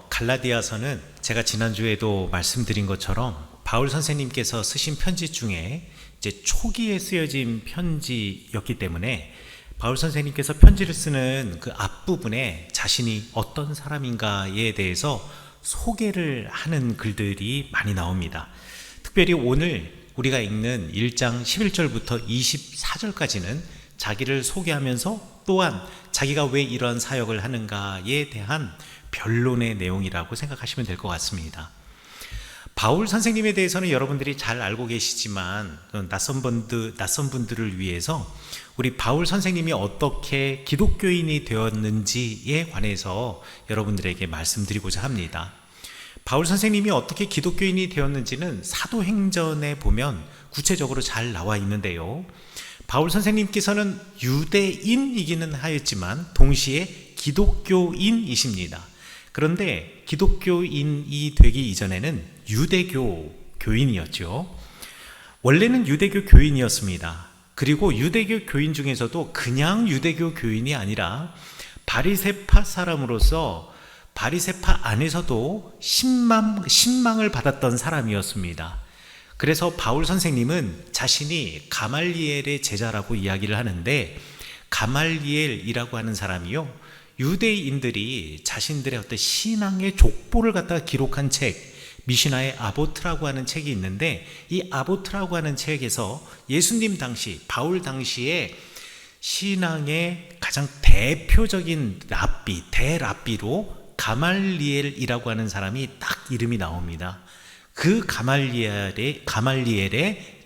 갈라디아서는 제가 지난주에도 말씀드린 것처럼 바울 선생님께서 쓰신 편지 중에 이제 초기에 쓰여진 편지였기 때문에 바울 선생님께서 편지를 쓰는 그 앞부분에 자신이 어떤 사람인가에 대해서 소개를 하는 글들이 많이 나옵니다. 특별히 오늘 우리가 읽는 1장 11절부터 24절까지는 자기를 소개하면서 또한 자기가 왜 이런 사역을 하는가에 대한 변론의 내용이라고 생각하시면 될 것 같습니다. 바울 선생님에 대해서는 여러분들이 잘 알고 계시지만 낯선 분들을 위해서 우리 바울 선생님이 어떻게 기독교인이 되었는지에 관해서 여러분들에게 말씀드리고자 합니다. 바울 선생님이 어떻게 기독교인이 되었는지는 사도행전에 보면 구체적으로 잘 나와 있는데요. 바울 선생님께서는 유대인이기는 하였지만 동시에 기독교인이십니다. 그런데 기독교인이 되기 이전에는 유대교 교인이었죠. 원래는 유대교 교인이었습니다. 그리고 유대교 교인 중에서도 그냥 유대교 교인이 아니라 바리새파 사람으로서 바리새파 안에서도 신망을 받았던 사람이었습니다. 그래서 바울 선생님은 자신이 가말리엘의 제자라고 이야기를 하는데, 가말리엘이라고 하는 사람이요, 유대인들이 자신들의 어떤 신앙의 족보를 갖다가 기록한 책, 미시나의 아보트라고 하는 책이 있는데, 이 아보트라고 하는 책에서 예수님 당시, 바울 당시에 신앙의 가장 대표적인 대랍비로 가말리엘이라고 하는 사람이 딱 이름이 나옵니다. 그 가말리엘의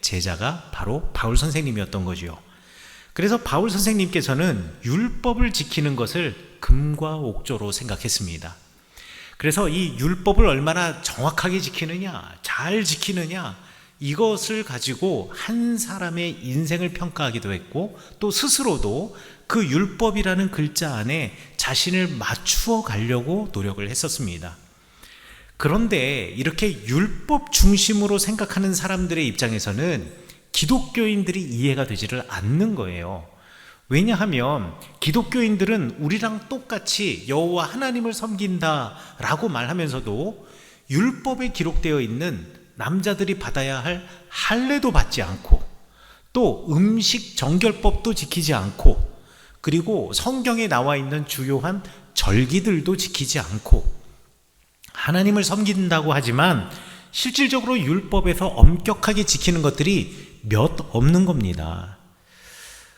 제자가 바로 바울 선생님이었던 거죠. 그래서 바울 선생님께서는 율법을 지키는 것을 금과 옥조로 생각했습니다. 그래서 이 율법을 얼마나 정확하게 지키느냐, 잘 지키느냐, 이것을 가지고 한 사람의 인생을 평가하기도 했고, 또 스스로도 그 율법이라는 글자 안에 자신을 맞추어 가려고 노력을 했었습니다. 그런데 이렇게 율법 중심으로 생각하는 사람들의 입장에서는 기독교인들이 이해가 되지를 않는 거예요. 왜냐하면 기독교인들은 우리랑 똑같이 여호와 하나님을 섬긴다라고 말하면서도 율법에 기록되어 있는 남자들이 받아야 할 할례도 받지 않고, 또 음식 정결법도 지키지 않고, 그리고 성경에 나와 있는 주요한 절기들도 지키지 않고, 하나님을 섬긴다고 하지만 실질적으로 율법에서 엄격하게 지키는 것들이 몇 없는 겁니다.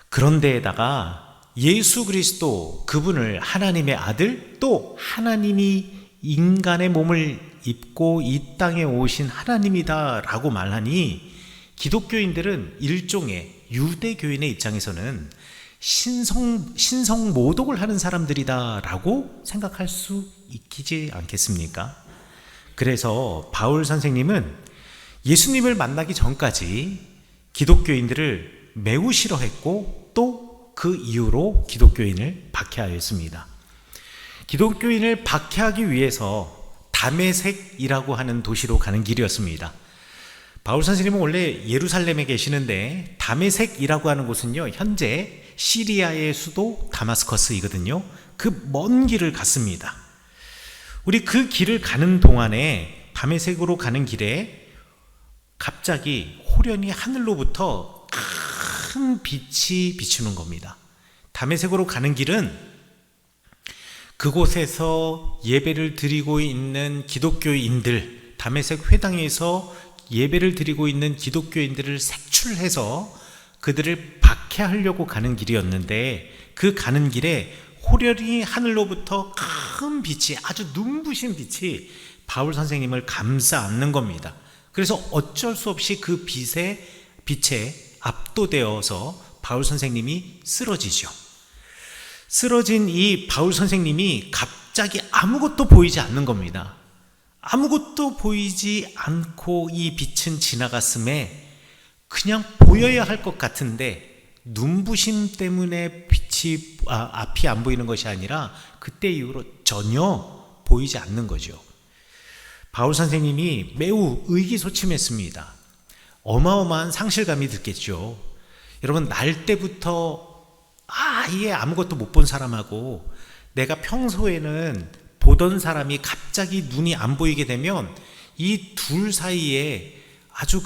그런데에다가 예수 그리스도, 그분을 하나님의 아들, 또 하나님이 인간의 몸을 입고 이 땅에 오신 하나님이다 라고 말하니, 기독교인들은 일종의 유대교인의 입장에서는 신성 모독을 하는 사람들이다 라고 생각할 수 있지 않겠습니까? 그래서 바울 선생님은 예수님을 만나기 전까지 기독교인들을 매우 싫어했고, 또 그 이후로 기독교인을 박해하였습니다. 기독교인을 박해하기 위해서 다메섹이라고 하는 도시로 가는 길이었습니다. 바울 선생님은 원래 예루살렘에 계시는데, 다메섹이라고 하는 곳은요, 현재 시리아의 수도 다마스커스이거든요. 그 먼 길을 갔습니다. 우리 그 길을 가는 동안에, 다메섹으로 가는 길에 갑자기 호련히 하늘로부터 큰 빛이 비추는 겁니다. 다메섹으로 가는 길은 그곳에서 예배를 드리고 있는 기독교인들, 다메섹 회당에서 예배를 드리고 있는 기독교인들을 색출해서 그들을 박해하려고 가는 길이었는데, 그 가는 길에 호련히 하늘로부터 큰 빛이, 아주 눈부신 빛이 바울 선생님을 감싸 안는 겁니다. 그래서 어쩔 수 없이 그 빛에 압도되어서 바울 선생님이 쓰러지죠. 쓰러진 이 바울 선생님이 갑자기 아무것도 보이지 않는 겁니다. 아무것도 보이지 않고 이 빛은 지나갔음에 그냥 보여야 할 것 같은데, 눈부심 때문에 앞이 안 보이는 것이 아니라 그때 이후로 전혀 보이지 않는 거죠. 바울 선생님이 매우 의기소침했습니다. 어마어마한 상실감이 들겠죠. 여러분, 날 때부터 아예 아무것도 못 본 사람하고 내가 평소에는 보던 사람이 갑자기 눈이 안 보이게 되면 이 둘 사이에 아주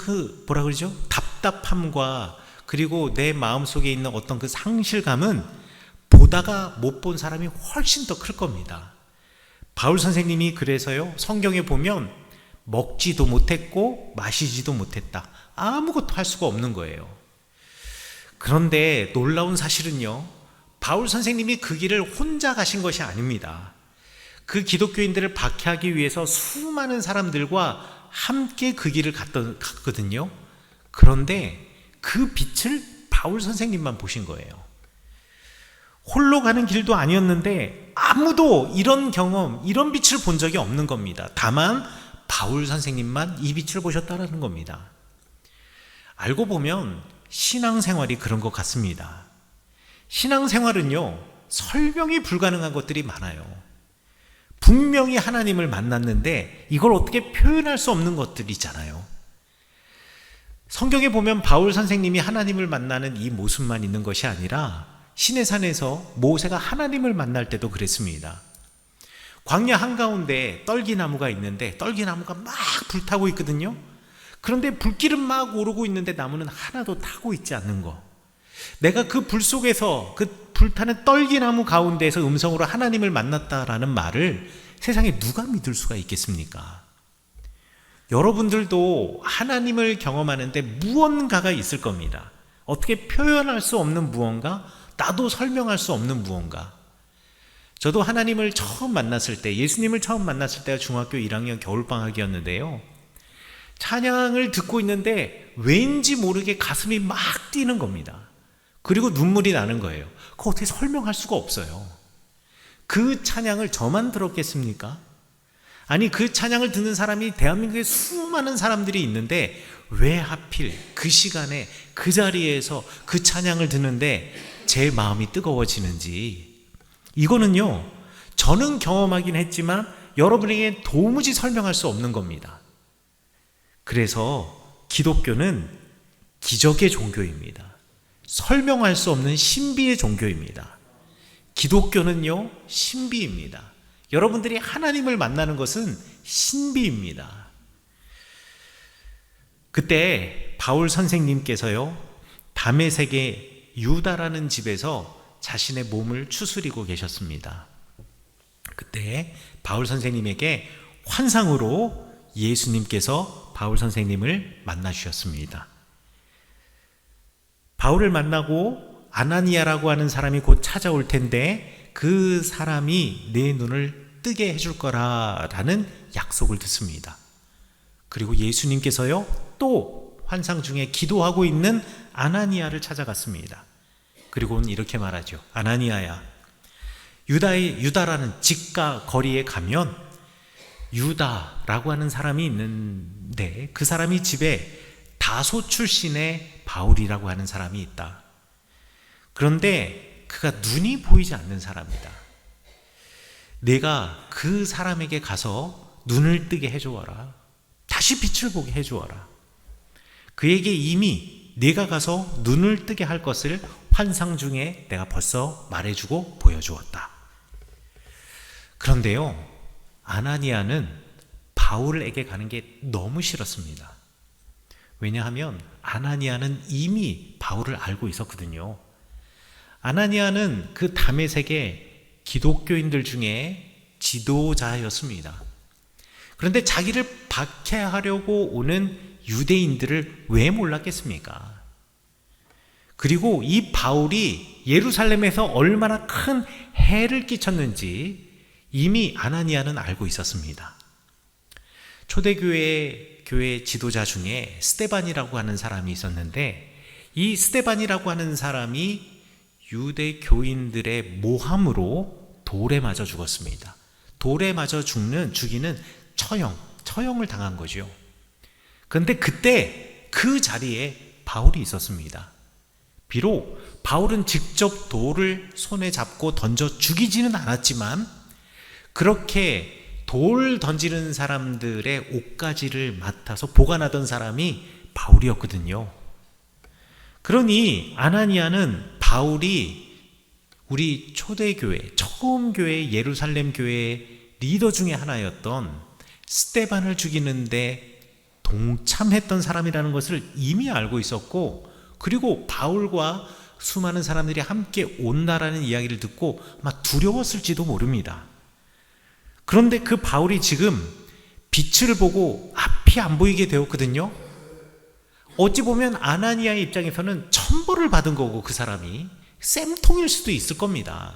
뭐라 그러죠? 답답함과 그리고 내 마음속에 있는 어떤 그 상실감은 보다가 못 본 사람이 훨씬 더 클 겁니다. 바울 선생님이 그래서요, 성경에 보면 먹지도 못했고 마시지도 못했다. 아무것도 할 수가 없는 거예요. 그런데 놀라운 사실은요, 바울 선생님이 그 길을 혼자 가신 것이 아닙니다. 그 기독교인들을 박해하기 위해서 수많은 사람들과 함께 그 길을 갔거든요. 그런데 그 빛을 바울 선생님만 보신 거예요. 홀로 가는 길도 아니었는데 아무도 이런 경험, 이런 빛을 본 적이 없는 겁니다. 다만 바울 선생님만 이 빛을 보셨다는 겁니다. 알고 보면 신앙생활이 그런 것 같습니다. 신앙생활은요, 설명이 불가능한 것들이 많아요. 분명히 하나님을 만났는데 이걸 어떻게 표현할 수 없는 것들이 있잖아요. 성경에 보면 바울 선생님이 하나님을 만나는 이 모습만 있는 것이 아니라 시내산에서 모세가 하나님을 만날 때도 그랬습니다. 광야 한가운데 떨기나무가 있는데 떨기나무가 막 불타고 있거든요. 그런데 불길은 막 오르고 있는데 나무는 하나도 타고 있지 않는 거. 내가 그 불 속에서 그 불타는 떨기나무 가운데에서 음성으로 하나님을 만났다라는 말을 세상에 누가 믿을 수가 있겠습니까? 여러분들도 하나님을 경험하는데 무언가가 있을 겁니다. 어떻게 표현할 수 없는 무언가, 나도 설명할 수 없는 무언가. 저도 하나님을 처음 만났을 때, 예수님을 처음 만났을 때가 중학교 1학년 겨울방학이었는데요, 찬양을 듣고 있는데 왠지 모르게 가슴이 막 뛰는 겁니다. 그리고 눈물이 나는 거예요. 그거 어떻게 설명할 수가 없어요. 그 찬양을 저만 들었겠습니까? 아니, 그 찬양을 듣는 사람이 대한민국에 수많은 사람들이 있는데 왜 하필 그 시간에 그 자리에서 그 찬양을 듣는데 제 마음이 뜨거워지는지, 이거는요, 저는 경험하긴 했지만 여러분에게 도무지 설명할 수 없는 겁니다. 그래서 기독교는 기적의 종교입니다. 설명할 수 없는 신비의 종교입니다. 기독교는요, 신비입니다. 여러분들이 하나님을 만나는 것은 신비입니다. 그때 바울 선생님께서요, 다메섹의 유다라는 집에서 자신의 몸을 추스리고 계셨습니다. 그때 바울 선생님에게 환상으로 예수님께서 바울 선생님을 만나 주셨습니다. 바울을 만나고 아나니아라고 하는 사람이 곧 찾아올 텐데 그 사람이 내 눈을 뜨게 해줄 거라라는 약속을 듣습니다. 그리고 예수님께서요, 또 환상 중에 기도하고 있는 아나니아를 찾아갔습니다. 그리고는 이렇게 말하죠. 아나니아야, 유다라는 집과 거리에 가면 유다라고 하는 사람이 있는데 그 사람이 집에 다소 출신의 바울이라고 하는 사람이 있다. 그런데 그가 눈이 보이지 않는 사람이다. 내가 그 사람에게 가서 눈을 뜨게 해주어라. 다시 빛을 보게 해주어라. 그에게 이미 내가 가서 눈을 뜨게 할 것을 환상 중에 내가 벌써 말해주고 보여주었다. 그런데요, 아나니아는 바울에게 가는 게 너무 싫었습니다. 왜냐하면 아나니아는 이미 바울을 알고 있었거든요. 아나니아는 그 다메섹의 기독교인들 중에 지도자였습니다. 그런데 자기를 박해하려고 오는 유대인들을 왜 몰랐겠습니까? 그리고 이 바울이 예루살렘에서 얼마나 큰 해를 끼쳤는지 이미 아나니아는 알고 있었습니다. 초대교회 지도자 중에 스데반이라고 하는 사람이 있었는데 이 스데반이라고 하는 사람이 유대 교인들의 모함으로 돌에 맞아 죽었습니다. 돌에 맞아 죽이는 처형을 당한 거죠. 그런데 그때 그 자리에 바울이 있었습니다. 비록 바울은 직접 돌을 손에 잡고 던져 죽이지는 않았지만 그렇게 돌 던지는 사람들의 옷가지를 맡아서 보관하던 사람이 바울이었거든요. 그러니 아나니아는 바울이 우리 초대교회, 처음 교회 예루살렘 교회의 리더 중에 하나였던 스데반을 죽이는데 동참했던 사람이라는 것을 이미 알고 있었고, 그리고 바울과 수많은 사람들이 함께 온다라는 이야기를 듣고 아마 두려웠을지도 모릅니다. 그런데 그 바울이 지금 빛을 보고 앞이 안 보이게 되었거든요. 어찌 보면 아나니아의 입장에서는 천벌을 받은 거고, 그 사람이 쌤통일 수도 있을 겁니다.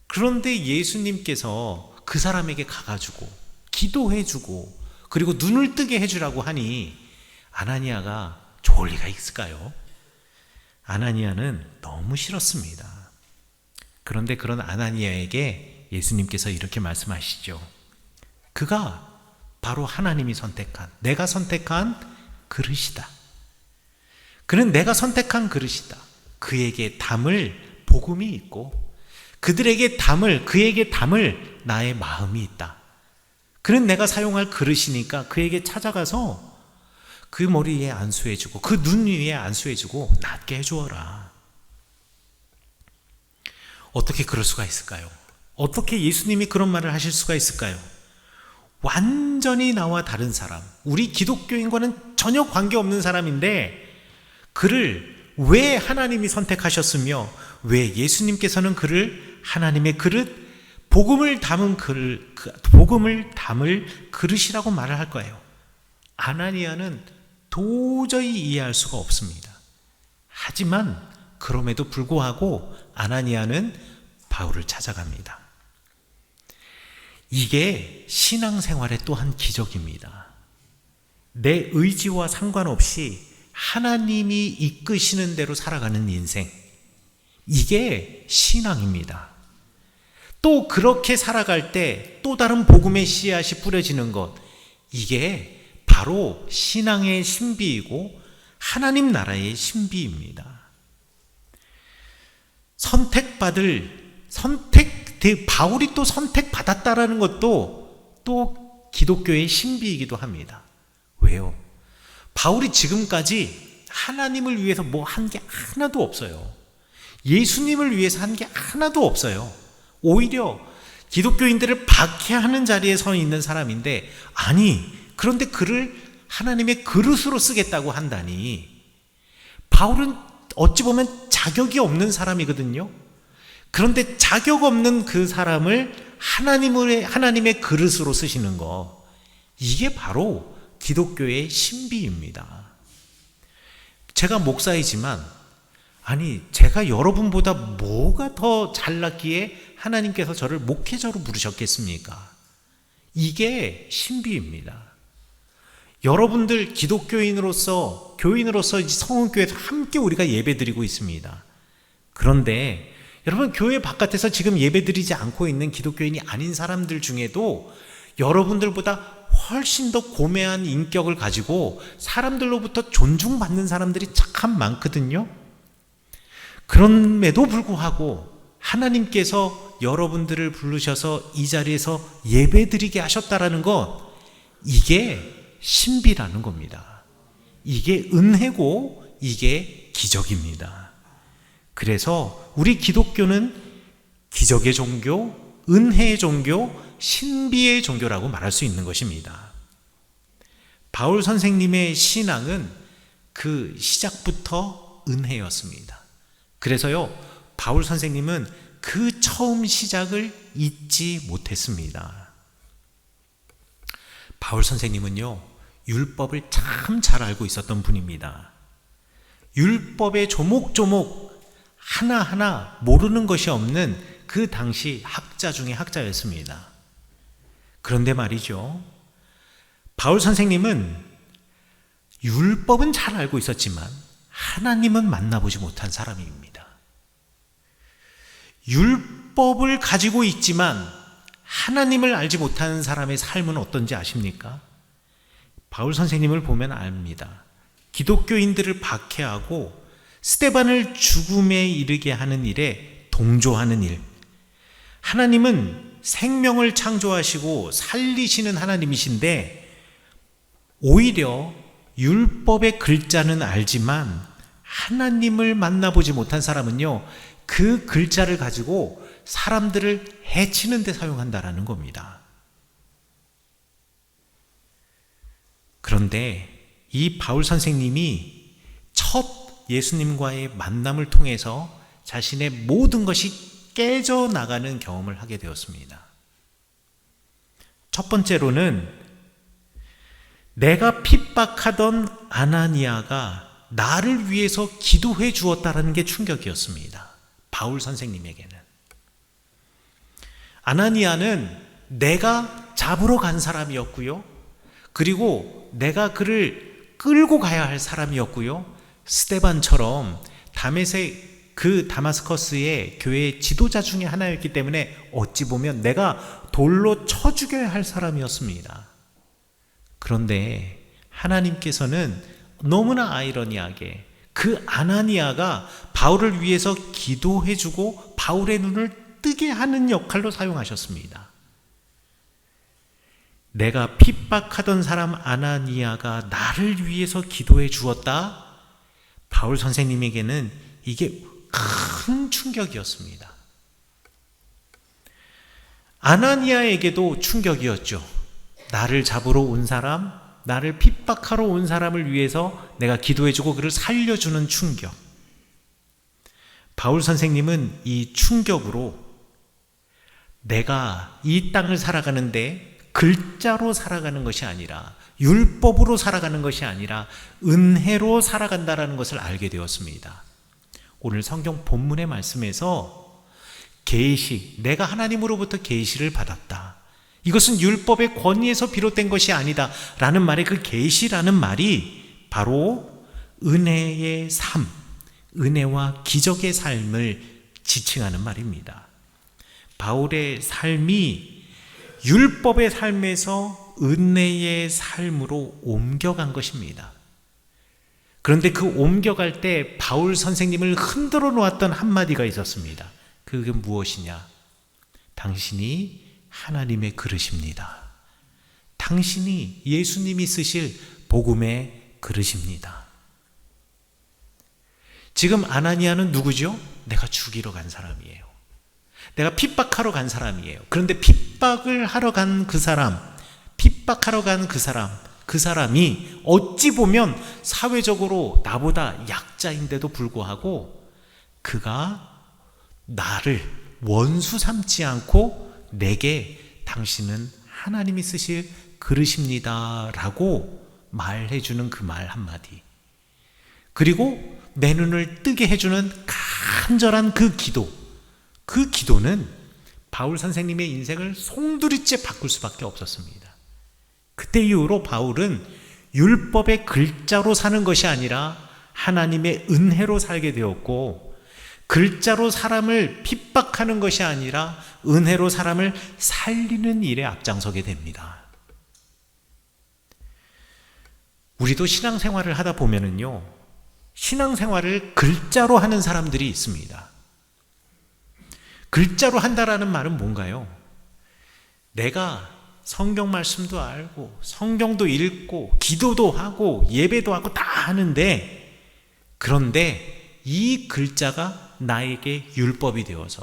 그런데 예수님께서 그 사람에게 가가지고 기도해주고 그리고 눈을 뜨게 해주라고 하니 아나니아가 좋을 리가 있을까요? 아나니아는 너무 싫었습니다. 그런데 그런 아나니아에게 예수님께서 이렇게 말씀하시죠. 그가 바로 하나님이 선택한, 내가 선택한 그릇이다. 그는 내가 선택한 그릇이다. 그에게 담을 복음이 있고 그에게 담을 나의 마음이 있다. 그는 내가 사용할 그릇이니까 그에게 찾아가서 그 머리에 안수해주고 그 눈 위에 안수해주고 낫게 해주어라. 어떻게 그럴 수가 있을까요? 어떻게 예수님이 그런 말을 하실 수가 있을까요? 완전히 나와 다른 사람, 우리 기독교인과는 전혀 관계없는 사람인데 그를 왜 하나님이 선택하셨으며 왜 예수님께서는 그를 하나님의 그릇, 복음을 담을 그릇이라고 말을 할 거예요. 아나니아는 도저히 이해할 수가 없습니다. 하지만 그럼에도 불구하고 아나니아는 바울을 찾아갑니다. 이게 신앙생활의 또 한 기적입니다. 내 의지와 상관없이 하나님이 이끄시는 대로 살아가는 인생, 이게 신앙입니다. 또 그렇게 살아갈 때 또 다른 복음의 씨앗이 뿌려지는 것, 이게 바로 신앙의 신비이고 하나님 나라의 신비입니다. 바울이 또 선택받았다라는 것도 또 기독교의 신비이기도 합니다. 왜요? 바울이 지금까지 하나님을 위해서 뭐 한 게 하나도 없어요. 예수님을 위해서 한 게 하나도 없어요. 오히려 기독교인들을 박해하는 자리에 서 있는 사람인데, 아니 그런데 그를 하나님의 그릇으로 쓰겠다고 한다니, 바울은 어찌 보면 자격이 없는 사람이거든요. 그런데 자격 없는 그 사람을 하나님의 그릇으로 쓰시는 거, 이게 바로 기독교의 신비입니다. 제가 목사이지만, 아니 제가 여러분보다 뭐가 더 잘났기에 하나님께서 저를 목회자로 부르셨겠습니까? 이게 신비입니다. 여러분들 교인으로서 성은교회에서 함께 우리가 예배드리고 있습니다. 그런데 여러분, 교회 바깥에서 지금 예배드리지 않고 있는 기독교인이 아닌 사람들 중에도 여러분들보다 훨씬 더 고매한 인격을 가지고 사람들로부터 존중받는 사람들이 참 많거든요. 그럼에도 불구하고 하나님께서 여러분들을 부르셔서 이 자리에서 예배드리게 하셨다라는 것, 이게 신비라는 겁니다. 이게 은혜고 이게 기적입니다. 그래서 우리 기독교는 기적의 종교, 은혜의 종교, 신비의 종교라고 말할 수 있는 것입니다. 바울 선생님의 신앙은 그 시작부터 은혜였습니다. 그래서요, 바울 선생님은 그 처음 시작을 잊지 못했습니다. 바울 선생님은요, 율법을 참 잘 알고 있었던 분입니다. 율법의 조목조목 하나하나 모르는 것이 없는 그 당시 학자 중에 학자였습니다. 그런데 말이죠, 바울 선생님은 율법은 잘 알고 있었지만 하나님은 만나보지 못한 사람입니다. 율법을 가지고 있지만 하나님을 알지 못하는 사람의 삶은 어떤지 아십니까? 바울 선생님을 보면 압니다. 기독교인들을 박해하고 스데반을 죽음에 이르게 하는 일에 동조하는 일. 하나님은 생명을 창조하시고 살리시는 하나님이신데, 오히려 율법의 글자는 알지만 하나님을 만나보지 못한 사람은요, 그 글자를 가지고 사람들을 해치는 데 사용한다라는 겁니다. 그런데 이 바울 선생님이 첫 예수님과의 만남을 통해서 자신의 모든 것이 깨져나가는 경험을 하게 되었습니다. 첫 번째로는 내가 핍박하던 아나니아가 나를 위해서 기도해 주었다는 게 충격이었습니다. 바울 선생님에게는. 아나니아는 내가 잡으러 간 사람이었고요. 그리고 내가 그를 끌고 가야 할 사람이었고요. 스데반처럼 그 다마스커스의 교회 지도자 중에 하나였기 때문에 어찌 보면 내가 돌로 쳐 죽여야 할 사람이었습니다. 그런데 하나님께서는 너무나 아이러니하게 그 아나니아가 바울을 위해서 기도해주고 바울의 눈을 뜨게 하는 역할로 사용하셨습니다. 내가 핍박하던 사람 아나니아가 나를 위해서 기도해 주었다. 바울 선생님에게는 이게 큰 충격이었습니다. 아나니아에게도 충격이었죠. 나를 잡으러 온 사람, 나를 핍박하러 온 사람을 위해서 내가 기도해주고 그를 살려주는 충격. 바울 선생님은 이 충격으로 내가 이 땅을 살아가는데 글자로 살아가는 것이 아니라 율법으로 살아가는 것이 아니라 은혜로 살아간다는 것을 알게 되었습니다. 오늘 성경 본문의 말씀에서 계시, 내가 하나님으로부터 계시를 받았다. 이것은 율법의 권위에서 비롯된 것이 아니다 라는 말의 그 계시라는 말이 바로 은혜의 삶, 은혜와 기적의 삶을 지칭하는 말입니다. 바울의 삶이 율법의 삶에서 은혜의 삶으로 옮겨간 것입니다. 그런데 그 옮겨갈 때 바울 선생님을 흔들어 놓았던 한마디가 있었습니다. 그게 무엇이냐? 당신이 하나님의 그릇입니다. 당신이 예수님이 쓰실 복음의 그릇입니다. 지금 아나니아는 누구죠? 내가 죽이러 간 사람이에요. 내가 핍박하러 간 사람이에요. 그런데 핍박을 하러 간 그 사람, 핍박하러 간 그 사람이 어찌 보면 사회적으로 나보다 약자인데도 불구하고 그가 나를 원수 삼지 않고 내게 당신은 하나님이 쓰실 그릇입니다 라고 말해주는 그 말 한마디, 그리고 내 눈을 뜨게 해주는 간절한 그 기도는 바울 선생님의 인생을 송두리째 바꿀 수밖에 없었습니다. 그때 이후로 바울은 율법의 글자로 사는 것이 아니라 하나님의 은혜로 살게 되었고, 글자로 사람을 핍박하는 것이 아니라 은혜로 사람을 살리는 일에 앞장서게 됩니다. 우리도 신앙생활을 하다 보면은요, 신앙생활을 글자로 하는 사람들이 있습니다. 글자로 한다라는 말은 뭔가요? 내가 성경 말씀도 알고 성경도 읽고 기도도 하고 예배도 하고 다 하는데, 그런데 이 글자가 나에게 율법이 되어서,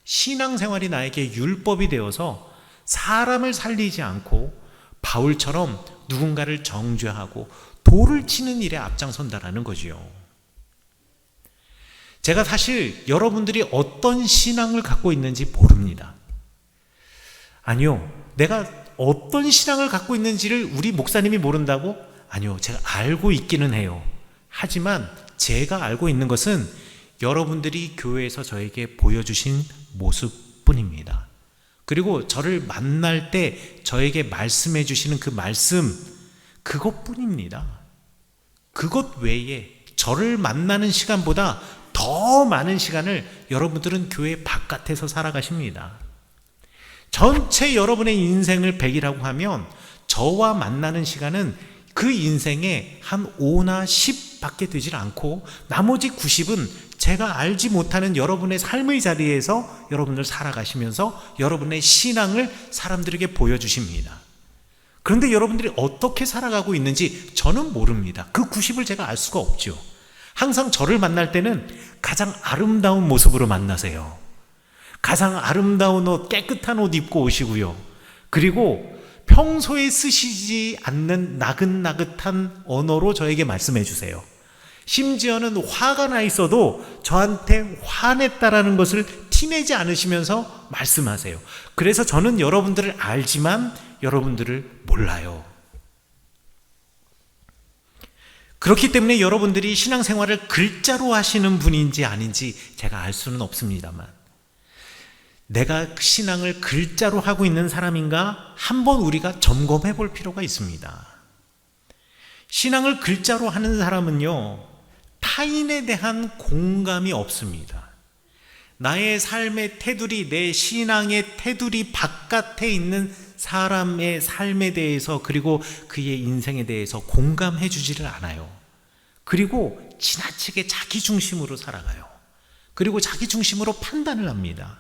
신앙생활이 나에게 율법이 되어서 사람을 살리지 않고 바울처럼 누군가를 정죄하고 돌을 치는 일에 앞장선다라는 거지요. 제가 사실 여러분들이 어떤 신앙을 갖고 있는지 모릅니다. 아니요, 내가 어떤 신앙을 갖고 있는지를 우리 목사님이 모른다고? 아니요, 제가 알고 있기는 해요. 하지만 제가 알고 있는 것은 여러분들이 교회에서 저에게 보여주신 모습뿐입니다. 그리고 저를 만날 때 저에게 말씀해 주시는 그 말씀, 그것뿐입니다. 그것 외에 저를 만나는 시간보다 더 많은 시간을 여러분들은 교회 바깥에서 살아가십니다. 전체 여러분의 인생을 100이라고 하면 저와 만나는 시간은 그 인생의 한 5나 10밖에 되질 않고, 나머지 90은 제가 알지 못하는 여러분의 삶의 자리에서 여러분들 살아가시면서 여러분의 신앙을 사람들에게 보여주십니다. 그런데 여러분들이 어떻게 살아가고 있는지 저는 모릅니다. 그 90을 제가 알 수가 없죠. 항상 저를 만날 때는 가장 아름다운 모습으로 만나세요. 가장 아름다운 옷, 깨끗한 옷 입고 오시고요. 그리고 평소에 쓰시지 않는 나긋나긋한 언어로 저에게 말씀해 주세요. 심지어는 화가 나 있어도 저한테 화냈다라는 것을 티내지 않으시면서 말씀하세요. 그래서 저는 여러분들을 알지만 여러분들을 몰라요. 그렇기 때문에 여러분들이 신앙생활을 글자로 하시는 분인지 아닌지 제가 알 수는 없습니다만, 내가 신앙을 글자로 하고 있는 사람인가 한번 우리가 점검해 볼 필요가 있습니다. 신앙을 글자로 하는 사람은요, 타인에 대한 공감이 없습니다. 나의 삶의 테두리, 내 신앙의 테두리 바깥에 있는 사람의 삶에 대해서, 그리고 그의 인생에 대해서 공감해 주지를 않아요. 그리고 지나치게 자기 중심으로 살아가요. 그리고 자기 중심으로 판단을 합니다.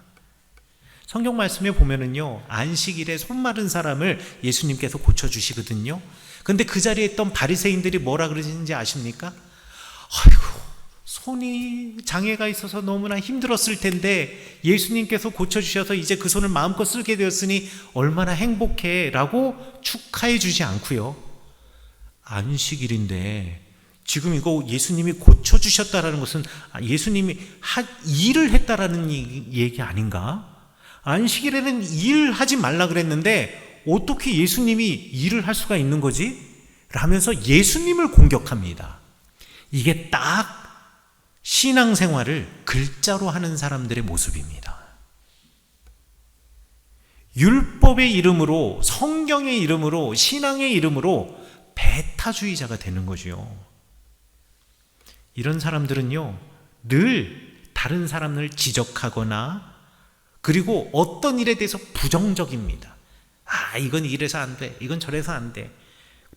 성경 말씀에 보면은요, 안식일에 손 마른 사람을 예수님께서 고쳐주시거든요. 근데 그 자리에 있던 바리새인들이 뭐라 그러시는지 아십니까? 아이고, 손이 장애가 있어서 너무나 힘들었을 텐데 예수님께서 고쳐주셔서 이제 그 손을 마음껏 쓰게 되었으니 얼마나 행복해 라고 축하해 주지 않고요, 안식일인데 지금 이거 예수님이 고쳐주셨다라는 것은 예수님이 일을 했다라는 얘기 아닌가? 안식일에는 일하지 말라 그랬는데 어떻게 예수님이 일을 할 수가 있는 거지? 라면서 예수님을 공격합니다. 이게 딱 신앙생활을 글자로 하는 사람들의 모습입니다. 율법의 이름으로, 성경의 이름으로, 신앙의 이름으로 배타주의자가 되는 거죠. 이런 사람들은요, 늘 다른 사람을 지적하거나 그리고 어떤 일에 대해서 부정적입니다. 이건 이래서 안 돼, 이건 저래서 안 돼.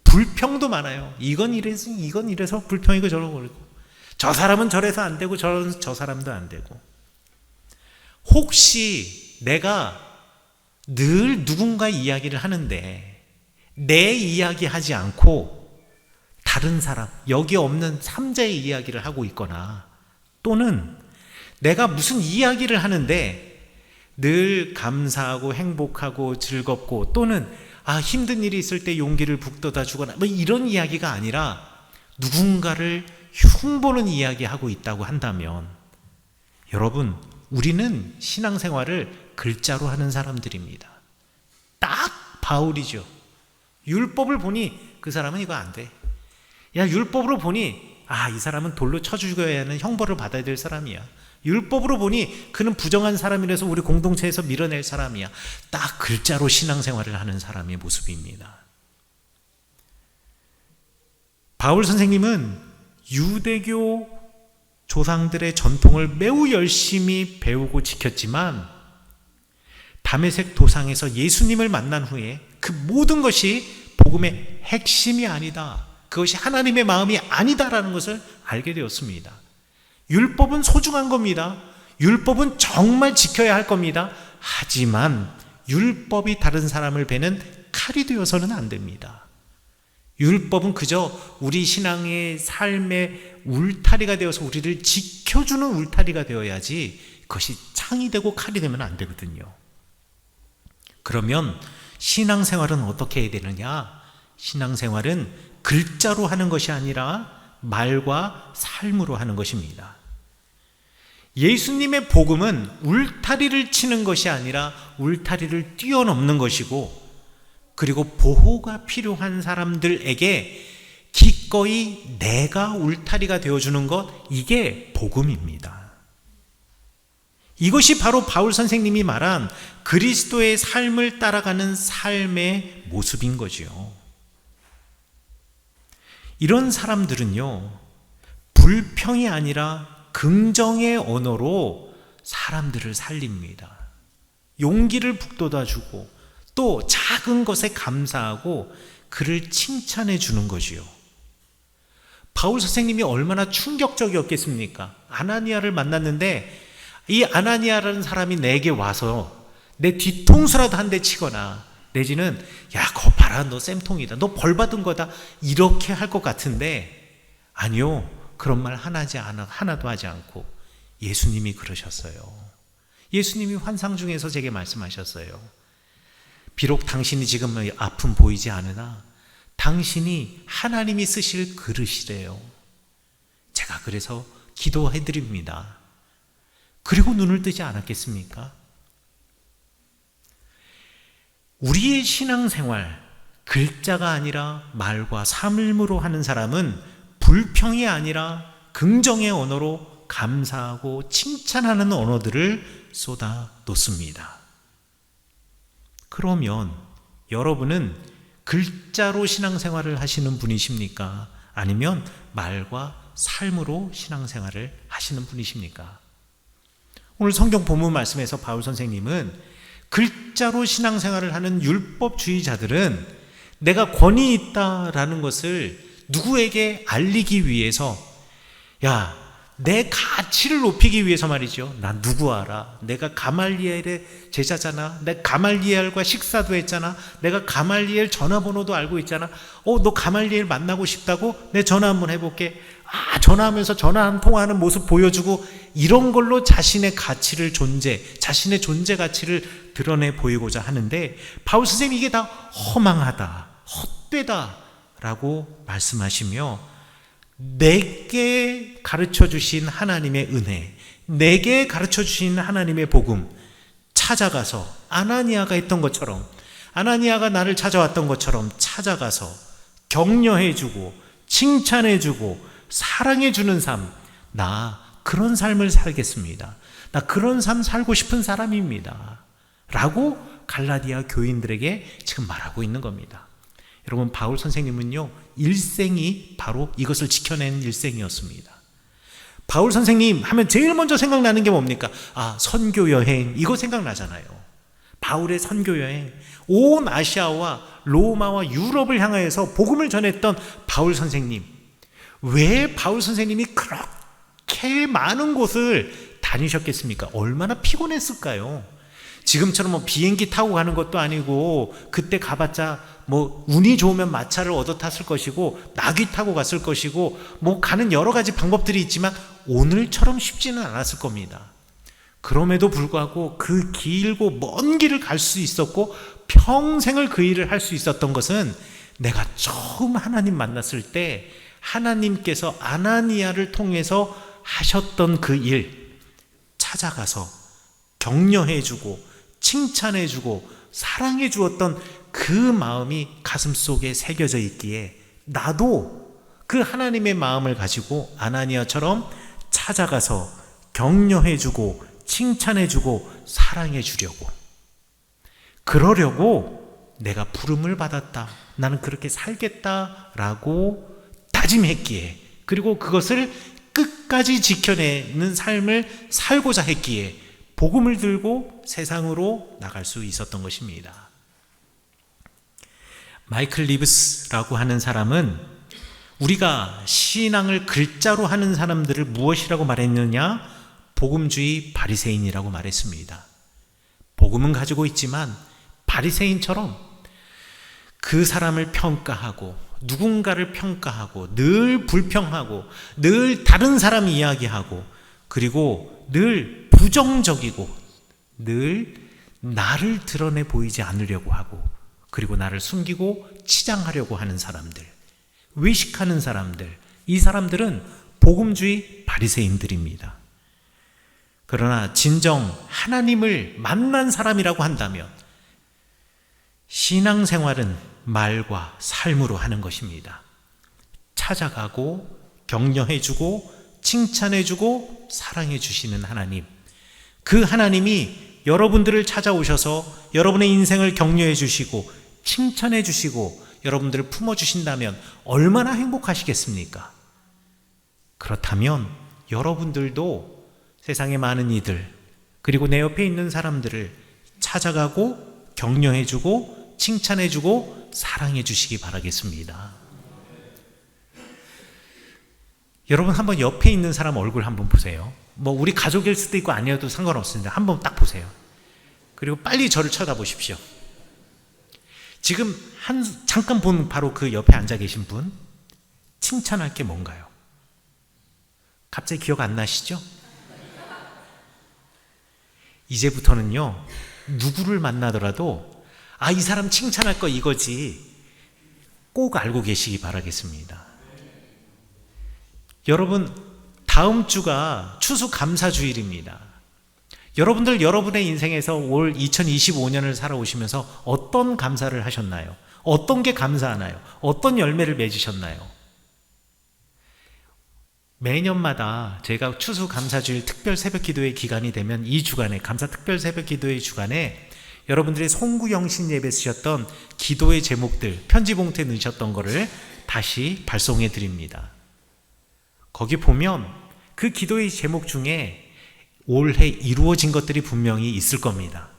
불평도 많아요. 이건 이래서 불평이고 저러고 그러고, 저 사람은 저래서 안 되고 저 사람도 안 되고. 혹시 내가 늘 누군가 이야기를 하는데 내 이야기 하지 않고 다른 사람, 여기 없는 삼자의 이야기를 하고 있거나, 또는 내가 무슨 이야기를 하는데 늘 감사하고 행복하고 즐겁고, 또는 힘든 일이 있을 때 용기를 북돋아 주거나 이런 이야기가 아니라 누군가를 흉보는 이야기하고 있다고 한다면, 여러분, 우리는 신앙생활을 글자로 하는 사람들입니다. 딱 바울이죠. 율법을 보니 그 사람은 이거 안 돼. 율법으로 보니 이 사람은 돌로 쳐 죽여야 하는 형벌을 받아야 될 사람이야. 율법으로 보니 그는 부정한 사람이라서 우리 공동체에서 밀어낼 사람이야. 딱 글자로 신앙생활을 하는 사람의 모습입니다. 바울 선생님은 유대교 조상들의 전통을 매우 열심히 배우고 지켰지만 다메섹 도상에서 예수님을 만난 후에 그 모든 것이 복음의 핵심이 아니다, 그것이 하나님의 마음이 아니다라는 것을 알게 되었습니다. 율법은 소중한 겁니다. 율법은 정말 지켜야 할 겁니다. 하지만 율법이 다른 사람을 베는 칼이 되어서는 안 됩니다. 율법은 그저 우리 신앙의 삶의 울타리가 되어서 우리를 지켜주는 울타리가 되어야지, 그것이 창이 되고 칼이 되면 안 되거든요. 그러면 신앙생활은 어떻게 해야 되느냐? 신앙생활은 글자로 하는 것이 아니라 말과 삶으로 하는 것입니다. 예수님의 복음은 울타리를 치는 것이 아니라 울타리를 뛰어넘는 것이고, 그리고 보호가 필요한 사람들에게 기꺼이 내가 울타리가 되어주는 것, 이게 복음입니다. 이것이 바로 바울 선생님이 말한 그리스도의 삶을 따라가는 삶의 모습인 거지요. 이런 사람들은요, 불평이 아니라 긍정의 언어로 사람들을 살립니다. 용기를 북돋아주고 또 작은 것에 감사하고 그를 칭찬해 주는 거지요. 바울 선생님이 얼마나 충격적이었겠습니까? 아나니아를 만났는데 이 아나니아라는 사람이 내게 와서 내 뒤통수라도 한 대 치거나, 내지는 그거 봐라, 너 쌤통이다, 너 벌 받은 거다, 이렇게 할 것 같은데, 아니요, 그런 말 하나도 하지 않고 예수님이 그러셨어요. 예수님이 환상 중에서 제게 말씀하셨어요. 비록 당신이 지금 아픔 보이지 않으나 당신이 하나님이 쓰실 그릇이래요. 제가 그래서 기도해드립니다. 그리고 눈을 뜨지 않았겠습니까? 우리의 신앙생활, 글자가 아니라 말과 삶으로 하는 사람은 불평이 아니라 긍정의 언어로 감사하고 칭찬하는 언어들을 쏟아 놓습니다. 그러면 여러분은 글자로 신앙생활을 하시는 분이십니까? 아니면 말과 삶으로 신앙생활을 하시는 분이십니까? 오늘 성경 본문 말씀에서 바울 선생님은 글자로 신앙생활을 하는 율법주의자들은 내가 권위 있다라는 것을 누구에게 알리기 위해서, 내 가치를 높이기 위해서 말이죠. 난 누구 알아? 내가 가말리엘의 제자잖아. 내가 가말리엘과 식사도 했잖아. 내가 가말리엘 전화번호도 알고 있잖아. 너 가말리엘 만나고 싶다고? 내 전화 한번 해볼게. 전화하면서 전화 한 통화하는 모습 보여주고, 이런 걸로 자신의 가치를 자신의 존재 가치를 드러내 보이고자 하는데, 바울 선생님이 이게 다 허망하다, 헛되다 라고 말씀하시며, 내게 가르쳐 주신 하나님의 은혜, 내게 가르쳐 주신 하나님의 복음 찾아가서, 아나니아가 했던 것처럼, 아나니아가 나를 찾아왔던 것처럼 찾아가서 격려해주고 칭찬해주고 사랑해주는 삶, 나 그런 삶을 살겠습니다. 나 그런 삶 살고 싶은 사람입니다 라고 갈라디아 교인들에게 지금 말하고 있는 겁니다. 여러분, 바울 선생님은요, 일생이 바로 이것을 지켜낸 일생이었습니다. 바울 선생님 하면 제일 먼저 생각나는 게 뭡니까? 선교 여행, 이거 생각나잖아요. 바울의 선교 여행, 온 아시아와 로마와 유럽을 향하여서 복음을 전했던 바울 선생님. 왜 바울 선생님이 그렇게 많은 곳을 다니셨겠습니까? 얼마나 피곤했을까요? 지금처럼 비행기 타고 가는 것도 아니고, 그때 가봤자 운이 좋으면 마차를 얻어 탔을 것이고, 나귀 타고 갔을 것이고, 가는 여러 가지 방법들이 있지만 오늘처럼 쉽지는 않았을 겁니다. 그럼에도 불구하고 그 길고 먼 길을 갈 수 있었고 평생을 그 일을 할 수 있었던 것은, 내가 처음 하나님 만났을 때 하나님께서 아나니아를 통해서 하셨던 그 일, 찾아가서 격려해주고 칭찬해주고 사랑해주었던 그 마음이 가슴속에 새겨져 있기에, 나도 그 하나님의 마음을 가지고 아나니아처럼 찾아가서 격려해주고 칭찬해주고 사랑해주려고, 그러려고 내가 부름을 받았다, 나는 그렇게 살겠다라고 다짐했기에, 그리고 그것을 끝까지 지켜내는 삶을 살고자 했기에 복음을 들고 세상으로 나갈 수 있었던 것입니다. 마이클 리브스라고 하는 사람은 우리가 신앙을 글자로 하는 사람들을 무엇이라고 말했느냐? 복음주의 바리새인이라고 말했습니다. 복음은 가지고 있지만 바리새인처럼 그 사람을 평가하고 누군가를 평가하고 늘 불평하고 늘 다른 사람 이야기하고, 그리고 늘 부정적이고 늘 나를 드러내 보이지 않으려고 하고, 그리고 나를 숨기고 치장하려고 하는 사람들, 외식하는 사람들, 이 사람들은 복음주의 바리새인들입니다. 그러나 진정 하나님을 만난 사람이라고 한다면 신앙생활은 말과 삶으로 하는 것입니다. 찾아가고 격려해주고 칭찬해주고 사랑해주시는 하나님, 그 하나님이 여러분들을 찾아오셔서 여러분의 인생을 격려해 주시고 칭찬해 주시고 여러분들을 품어주신다면 얼마나 행복하시겠습니까? 그렇다면 여러분들도 세상의 많은 이들, 그리고 내 옆에 있는 사람들을 찾아가고 격려해 주고 칭찬해 주고 사랑해 주시기 바라겠습니다. 여러분, 한번 옆에 있는 사람 얼굴 한번 보세요. 우리 가족일 수도 있고 아니어도 상관없습니다. 한번 딱 보세요. 그리고 빨리 저를 쳐다보십시오. 지금 잠깐 본 바로 그 옆에 앉아 계신 분, 칭찬할 게 뭔가요? 갑자기 기억 안 나시죠? 이제부터는요, 누구를 만나더라도 아, 이 사람 칭찬할 거 이거지. 꼭 알고 계시기 바라겠습니다. 여러분, 다음 주가 추수감사주일입니다. 여러분들 여러분의 인생에서 올 2025년을 살아오시면서 어떤 감사를 하셨나요? 어떤 게 감사하나요? 어떤 열매를 맺으셨나요? 매년마다 제가 추수감사주일 특별 새벽기도의 기간이 되면 이 주간에, 감사 특별 새벽기도의 주간에 여러분들이 송구영신 예배 쓰셨던 기도의 제목들 편지 봉투에 넣으셨던 거를 다시 발송해 드립니다. 거기 보면 그 기도의 제목 중에 올해 이루어진 것들이 분명히 있을 겁니다.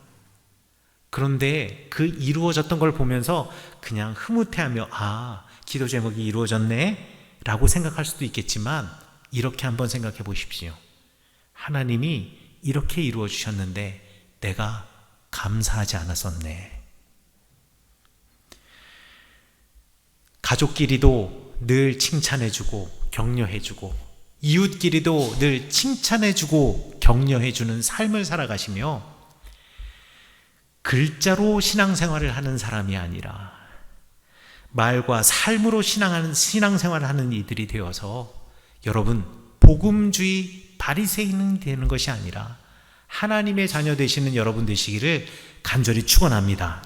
그런데 그 이루어졌던 걸 보면서 그냥 흐뭇해하며 아, 기도 제목이 이루어졌네 라고 생각할 수도 있겠지만 이렇게 한번 생각해 보십시오. 하나님이 이렇게 이루어 주셨는데 내가 감사하지 않았었네. 가족끼리도 늘 칭찬해주고 격려해주고 이웃끼리도 늘 칭찬해주고 격려해주는 삶을 살아가시며 글자로 신앙생활을 하는 사람이 아니라 말과 삶으로 신앙생활을 하는 이들이 되어서 여러분 복음주의 바리새인이 되는 것이 아니라 하나님의 자녀 되시는 여러분 되시기를 간절히 축원합니다.